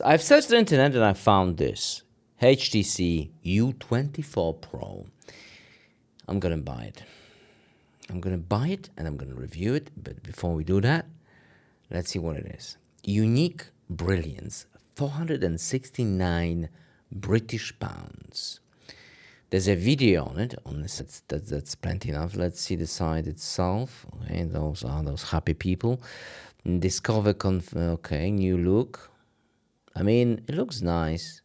I've searched the internet and I found this HTC U24 Pro. I'm gonna buy it. I'm gonna buy it and I'm gonna review it. But before we do that, let's see what it is. Unique brilliance, 469 British pounds. There's a video on it. On this, that's plenty enough. Let's see the side itself. Okay, those are those happy people. Discover okay, new look. I mean, it looks nice.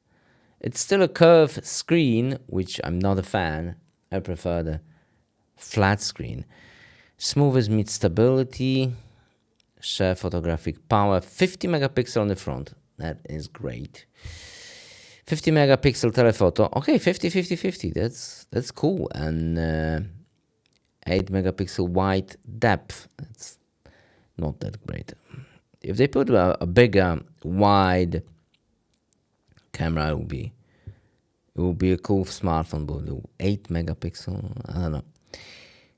It's still a curved screen, which I'm not a fan. I prefer the flat screen. Smooth meets stability. Share photographic power. 50 megapixel on the front. That is great. 50 megapixel telephoto. Okay, 50. That's cool. And 8 megapixel wide depth. That's not that great. If they put a bigger wide camera, it would be a cool smartphone. But 8 megapixel, I don't know.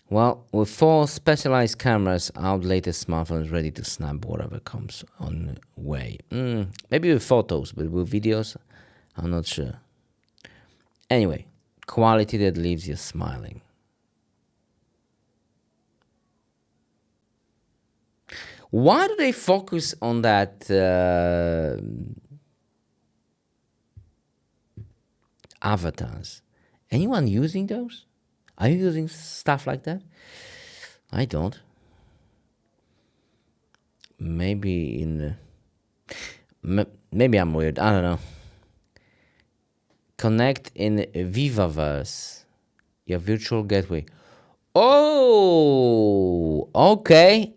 Well, with 4 specialized cameras, our latest smartphone is ready to snap whatever comes on way. Maybe with photos, but with videos, I'm not sure. Anyway, quality that leaves you smiling. Why do they focus on that avatars? Anyone using those? Are you using stuff like that? I don't. Maybe maybe I'm weird. I don't know. Connect in Vivaverse, your virtual gateway. Oh, okay.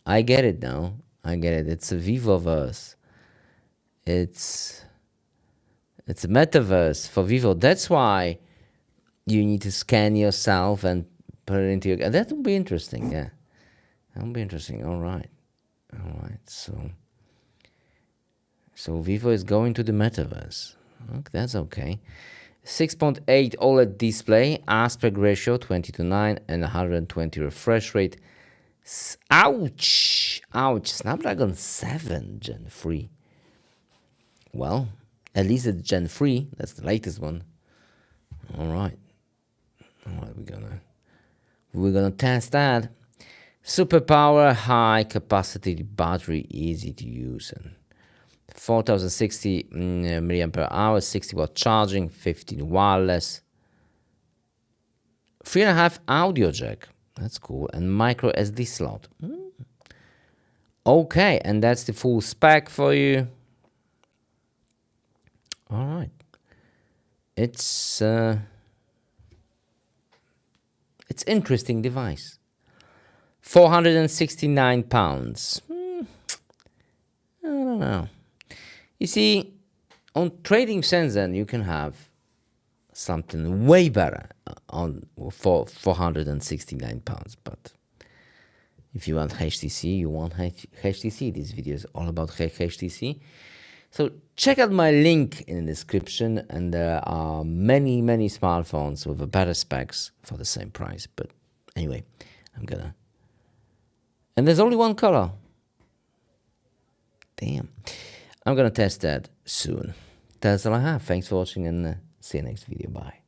I get it now. I get it. It's a Vivaverse. It's a metaverse for Vivo. That's why you need to scan yourself and put it into your... That would be interesting, yeah. That would be interesting. All right. So Vivo is going to the metaverse. Okay, that's okay. 6.8 OLED display, aspect ratio 20:9 and 120 refresh rate. Ouch! Snapdragon 7 Gen 3. Well, at least it's Gen 3. That's the latest one. All right, we're gonna test that. Superpower, high capacity battery, easy to use, and 4060 milliampere hour, 60 watt charging, 15 wireless, 3.5 audio jack. That's cool, and micro SD slot. Okay, and that's the full spec for you. All right, it's interesting device. 469 pounds. I don't know. You see, on TridentZ, you can have something way better for 469 pounds. But if you want HTC, you want HTC. This video is all about HTC. So check out my link in the description, and there are many smartphones with better specs for the same price. But anyway, and there's only one color. Damn. I'm gonna test that soon. That's all I have. Thanks for watching, and see you next video. Bye.